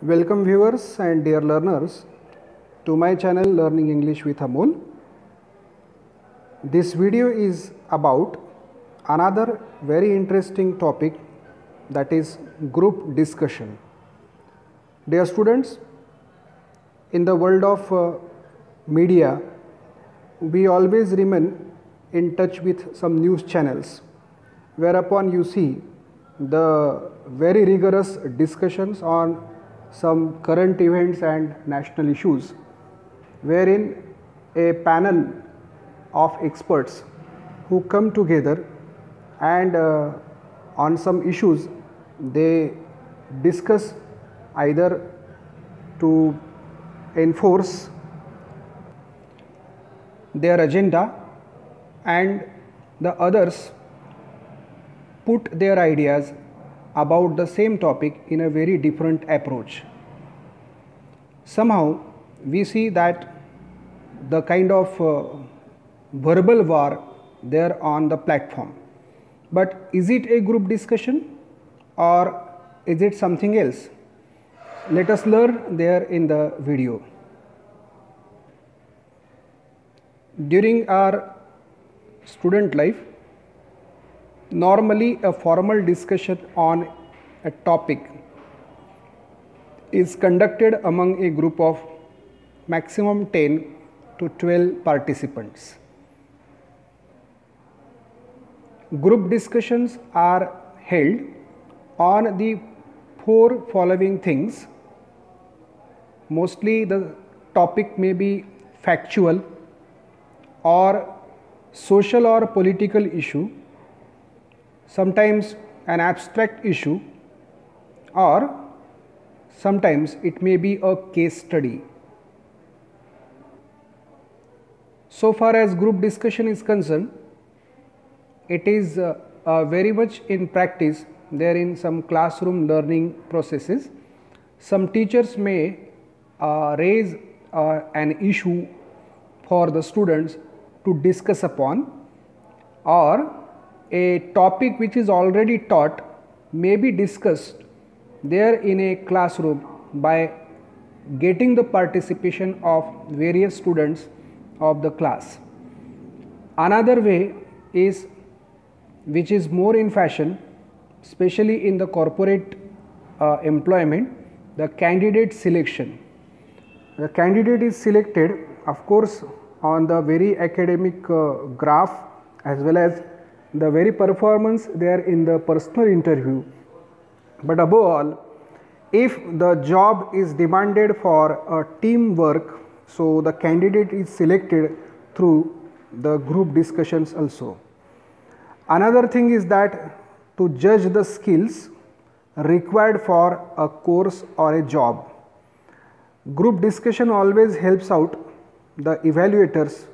Welcome viewers and dear learners to my channel Learning English with Amol. This video is about another very interesting topic, that is group discussion. Dear students, in the world of media, we always remain in touch with some news channels, whereupon you see the very rigorous discussions on some current events and national issues, wherein a panel of experts who come together and on some issues they discuss either to enforce their agenda, and the others put their ideas about the same topic in a very different approach. Somehow we see that the kind of verbal war there on the platform. But is it a group discussion or is it something else? Let us learn there in the video. During our student life, normally a formal discussion on a topic is conducted among a group of maximum 10 to 12 participants. Group discussions are held on the four following things. Mostly the topic may be factual or social or political issue, sometimes an abstract issue, or sometimes it may be a case study. So far as group discussion is concerned, it is very much in practice there in some classroom learning processes. Some teachers may raise an issue for the students to discuss upon, or a topic which is already taught may be discussed there in a classroom by getting the participation of various students of the class. Another way is, which is more in fashion, especially in the corporate employment, the candidate selection. The candidate is selected, of course, on the very academic graph as well as the very performance there in the personal interview. But above all, if the job is demanded for a teamwork, so the candidate is selected through the group discussions also. Another thing is that to judge the skills required for a course or a job, group discussion always helps out the evaluators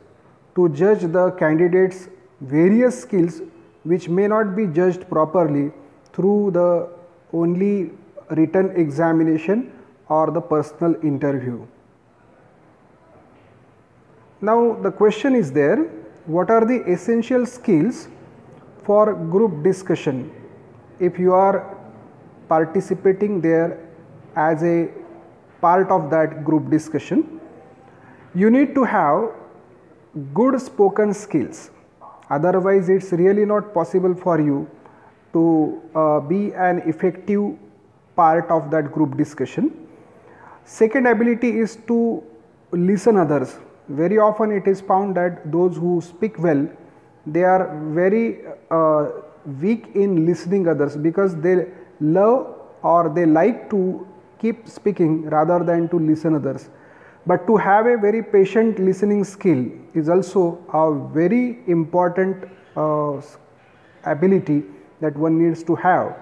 to judge the candidates' various skills which may not be judged properly through the only written examination or the personal interview. Now the question is there, what are the essential skills for group discussion if you are participating there as a part of that group discussion? You need to have good spoken skills, otherwise it's really not possible for you to be an effective part of that group discussion. Second ability is to listen others. Very often it is found that those who speak well, they are very weak in listening others because they love or they like to keep speaking rather than to listen others. But to have a very patient listening skill is also a very important ability that one needs to have.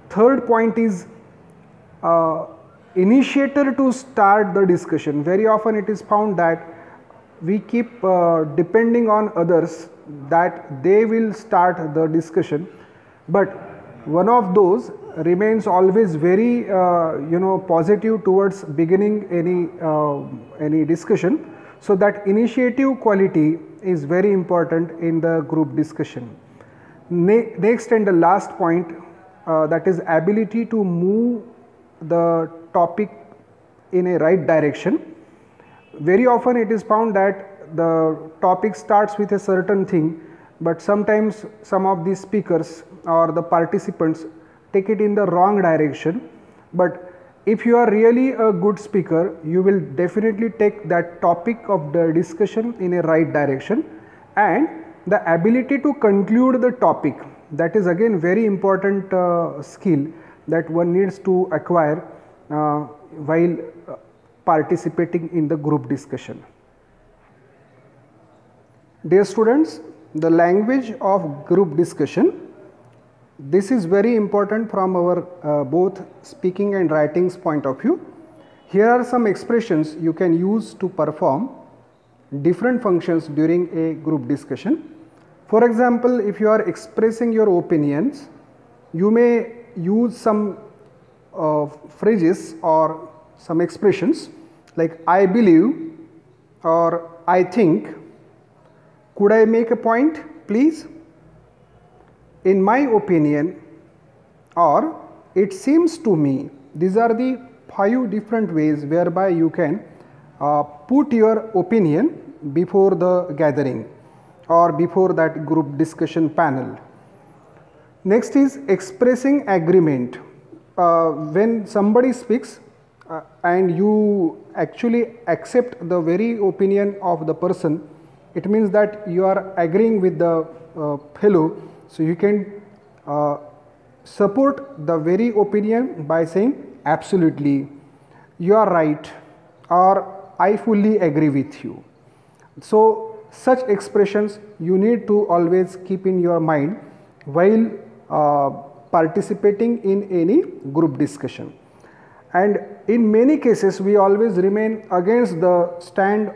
Third point is initiator to start the discussion. Very often it is found that we keep depending on others that they will start the discussion, but one of those remains always very positive towards beginning any discussion. So that initiative quality is very important in the group discussion. Next and the last point, that is ability to move the topic in a right direction. Very often it is found that the topic starts with a certain thing, but sometimes some of the speakers or the participants take it in the wrong direction. But if you are really a good speaker, you will definitely take that topic of the discussion in a right direction, and the ability to conclude the topic, that is again very important skill that one needs to acquire while participating in the group discussion. Dear students, the language of group discussion, this is very important from our both speaking and writing's point of view. Here are some expressions you can use to perform different functions during a group discussion. For example, if you are expressing your opinions, you may use some phrases or some expressions like I believe or I think, could I make a point please, in my opinion, or it seems to me. These are the 5 different ways whereby you can put your opinion before the gathering or before that group discussion panel. Next is expressing agreement. When somebody speaks and you actually accept the very opinion of the person, it means that you are agreeing with the fellow. So you can support the very opinion by saying absolutely, you are right, or I fully agree with you. So such expressions you need to always keep in your mind while participating in any group discussion. And in many cases we always remain against the stand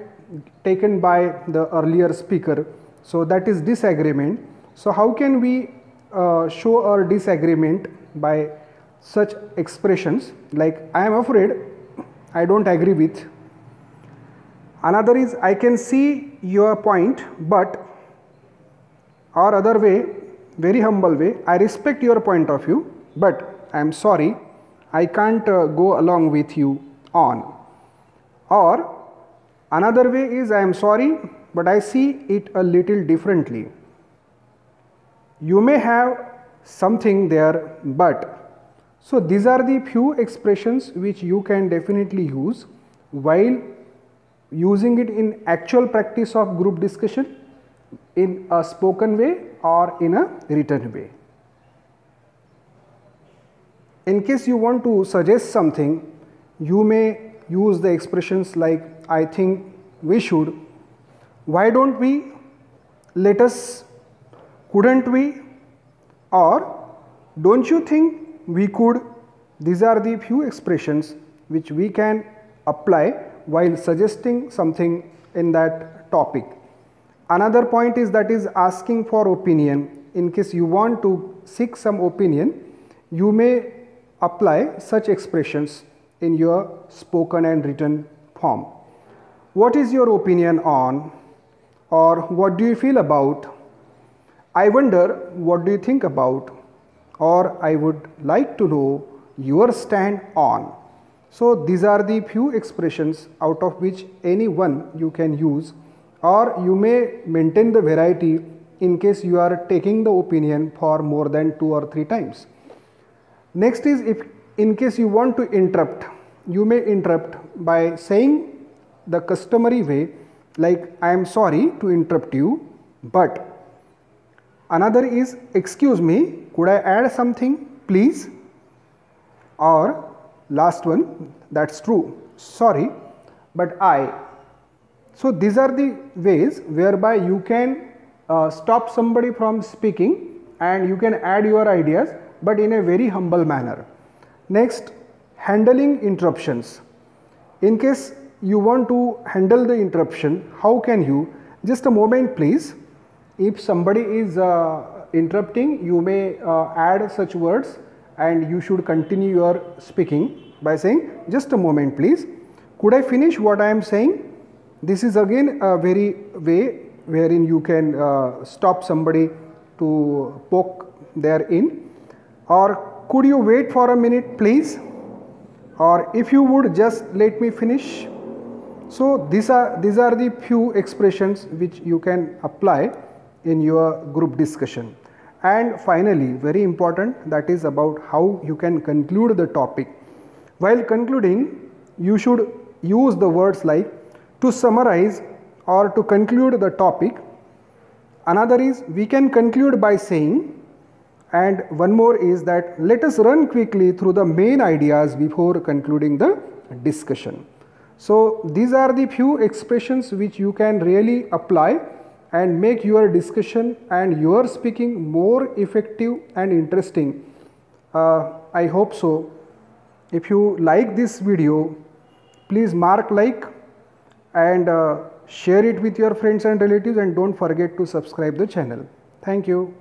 taken by the earlier speaker. So that is disagreement. So how can we show our disagreement? By such expressions like I am afraid, I don't agree with. Another is I can see your point, but, or other way, very humble way, I respect your point of view, but I am sorry, I can't go along with you on. Or another way is I am sorry, but I see it a little differently. You may have something there, but. So these are the few expressions which you can definitely use while using it in actual practice of group discussion in a spoken way or in a written way. In case you want to suggest something, you may use the expressions like I think we should, why don't we, let us, couldn't we, or don't you think we could. These are the few expressions which we can apply while suggesting something in that topic. Another point is that is asking for opinion. In case you want to seek some opinion, you may apply such expressions in your spoken and written form. What is your opinion on, or what do you feel about? I wonder what do you think about, or I would like to know your stand on. So these are the few expressions out of which any one you can use, or you may maintain the variety in case you are taking the opinion for more than 2 or 3 times. Next is if in case you want to interrupt, you may interrupt by saying the customary way like I am sorry to interrupt you, but. Another is excuse me, could I add something please, or last one, that's true, sorry, but I. So these are the ways whereby you can stop somebody from speaking and you can add your ideas, but in a very humble manner. Next, handling interruptions. In case you want to handle the interruption, how can you? Just a moment please. If somebody is interrupting, you may add such words and you should continue your speaking by saying just a moment please, could I finish what I am saying? This is again a very way wherein you can stop somebody to poke therein. Or could you wait for a minute please? or if you would just let me finish. So these are the few expressions which you can apply in your group discussion. And finally, very important, that is about how you can conclude the topic. While concluding, you should use the words like to summarize or to conclude the topic. Another is we can conclude by saying, and one more is that let us run quickly through the main ideas before concluding the discussion. So these are the few expressions which you can really apply and make your discussion and your speaking more effective and interesting. I hope so. If you like this video, please mark like and share it with your friends and relatives, and don't forget to subscribe the channel. Thank you.